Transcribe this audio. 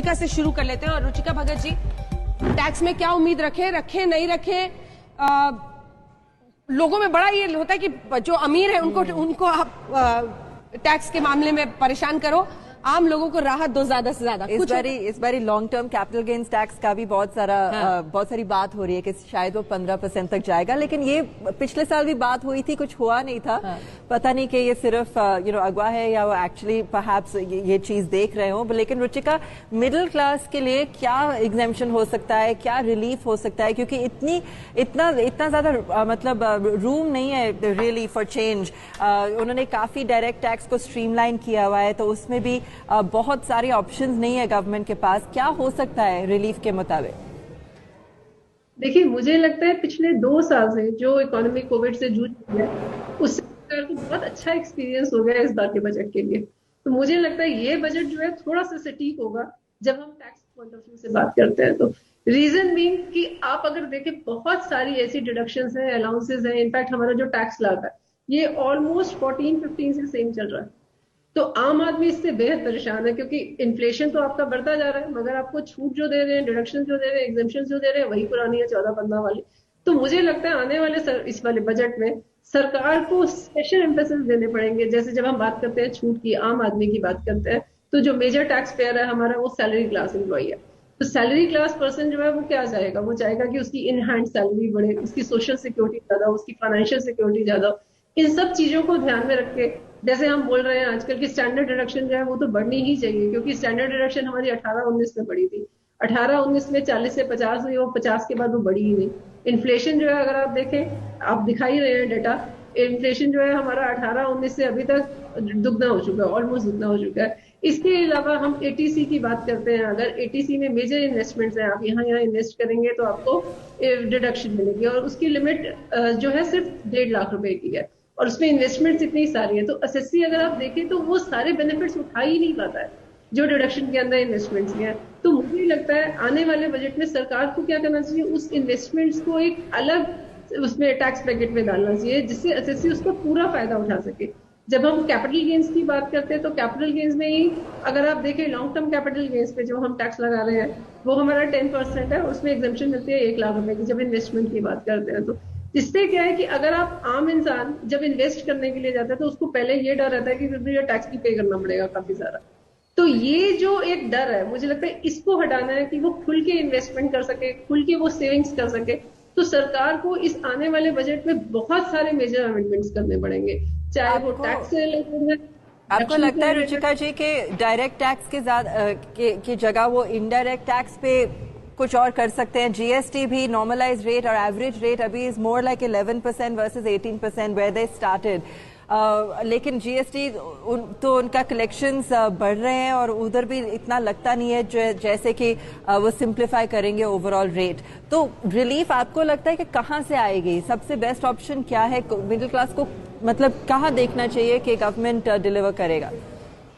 रुचिका से शुरू कर लेते हैं। और रुचिका भगत जी, टैक्स में क्या उम्मीद रखें नहीं रखें? लोगों में बड़ा ये होता है कि जो अमीर है उनको आप टैक्स के मामले में परेशान करो, आम लोगों को राहत दो ज्यादा से ज्यादा। इस बारी long term capital gains tax का भी बहुत सारी बात हो रही है कि शायद वो 15% तक जाएगा, लेकिन ये पिछले साल भी बात हुई थी, कुछ हुआ नहीं था। पता नहीं कि ये सिर्फ अगवा है या वो एक्चुअली परहैप्स ये चीज देख रहे हो। लेकिन रुचिका, मिडिल क्लास के लिए क्या एग्जेम्पशन हो सकता है, क्या रिलीफ हो सकता है? क्योंकि इतना ज्यादा मतलब रूम नहीं है रियली फॉर चेंज। उन्होंने काफी डायरेक्ट टैक्स को स्ट्रीमलाइन किया हुआ है, तो उसमें भी बहुत सारे ऑप्शंस नहीं है गवर्नमेंट के पास। क्या हो सकता है रिलीफ के मुताबिक? देखिए, मुझे लगता है पिछले 2 साल से जो इकोनॉमी कोविड से जूझ रही है, उससे सरकार को बहुत अच्छा एक्सपीरियंस हो गया इस बार के बजट के लिए। तो मुझे लगता है ये बजट जो है थोड़ा सा सटीक होगा जब हम टैक्स पॉइंट ऑफ व्यू से बात करते हैं। तो रीजन बीइंग कि आप अगर देखें, बहुत सारी ऐसी डिडक्शंस हैं, अलाउंसेस हैं। इनफैक्ट हमारा जो टैक्स स्लैब है ये ऑलमोस्ट 14-15 से सेम चल रहा है। तो आम आदमी इससे बेहद परेशान है, क्योंकि इन्फ्लेशन तो आपका बढ़ता जा रहा है, मगर आपको छूट जो दे रहे हैं, डिडक्शन जो दे रहे हैं, एग्जेम्पशन जो दे रहे हैं, वही पुरानी है 14-15 वाली। तो मुझे लगता है आने वाले इस वाले बजट में सरकार को स्पेशल एम्फेसिस देने पड़ेंगे। जैसे जब हम बात करते हैं छूट की, आम आदमी की बात करते हैं, तो जो मेजर टैक्स पेयर है हमारा, वो सैलरी क्लास एम्प्लॉई है। तो सैलरी क्लास पर्सन जो है वो क्या चाहेगा? वो चाहेगा कि उसकी इन हैंड सैलरी बढ़े, उसकी सोशल सिक्योरिटी ज्यादा, उसकी फाइनेंशियल सिक्योरिटी ज्यादा। इन सब चीजों को ध्यान में रख के, जैसे हम बोल रहे हैं आजकल की स्टैंडर्ड डिडक्शन जो है वो तो बढ़नी ही चाहिए, क्योंकि स्टैंडर्ड डिडक्शन हमारी 18-19 में बढ़ी थी। 18-19 में 40 से 50 हुई, वो 50 के बाद वो बढ़ी ही नहीं। इन्फ्लेशन जो है, अगर आप देखें, आप दिखाई रहे हैं डेटा, इन्फ्लेशन जो है हमारा 18-19 से अभी तक दुगना हो चुका है, ऑलमोस्ट दुगना हो चुका है। इसके अलावा हम एटीसी की बात करते हैं। अगर एटीसी में मेजर इन्वेस्टमेंट्स हैं, आप यहाँ इन्वेस्ट करेंगे तो आपको डिडक्शन मिलेगी, और उसकी लिमिट जो है सिर्फ 1.5 लाख रुपए की है, और उसमें इन्वेस्टमेंट्स इतनी सारी है। तो एसएससी अगर आप देखें तो वो सारे बेनिफिट्स उठा ही नहीं पाता है जो डिडक्शन के अंदर इन्वेस्टमेंट्स हैं। तो मुझे लगता है आने वाले बजट में सरकार को क्या करना चाहिए, उस इन्वेस्टमेंट्स को एक अलग उसमें टैक्स ब्रैकेट में डालना चाहिए, जिससे एसएससी उसका पूरा फायदा उठा सके। जब हम कैपिटल गेन्स की बात करते हैं तो कैपिटल गेन्स में ही अगर आप देखें, लॉन्ग टर्म कैपिटल गेन्स पे जो हम टैक्स लगा रहे हैं वो हमारा 10% है, उसमें एग्जेम्पशन मिलती है 1 लाख रुपए की, जब इन्वेस्टमेंट की बात करते हैं। तो इससे क्या है कि अगर आप आम इंसान जब इन्वेस्ट करने के लिए जाता है तो उसको पहले ये डर रहता है कि मुझे टैक्स भी पे करना पड़ेगा काफी सारा। तो ये जो एक डर है, मुझे लगता है इसको हटाना है कि वो खुल के इन्वेस्टमेंट कर सके, खुल के वो सेविंग्स कर सके। तो सरकार को इस आने वाले बजट में बहुत सारे मेजर अमेंडमेंट्स करने पड़ेंगे, चाहे वो टैक्स से रिलेटेड है। आपको लगता है रुचिका जी कि डायरेक्ट टैक्स की जगह वो इनडायरेक्ट टैक्स पे कुछ और कर सकते हैं? जीएसटी भी नॉर्मलाइज रेट और एवरेज रेट अभी is more like 11% versus 18% where they started. लेकिन जीएसटी तो उनका कलेक्शंस बढ़ रहे हैं और उधर भी इतना लगता नहीं है जैसे कि वो सिंप्लीफाई करेंगे ओवरऑल रेट। तो रिलीफ आपको लगता है कि कहाँ से आएगी? सबसे बेस्ट ऑप्शन क्या है? मिडिल क्लास को मतलब कहाँ देखना चाहिए कि गवर्नमेंट डिलीवर करेगा?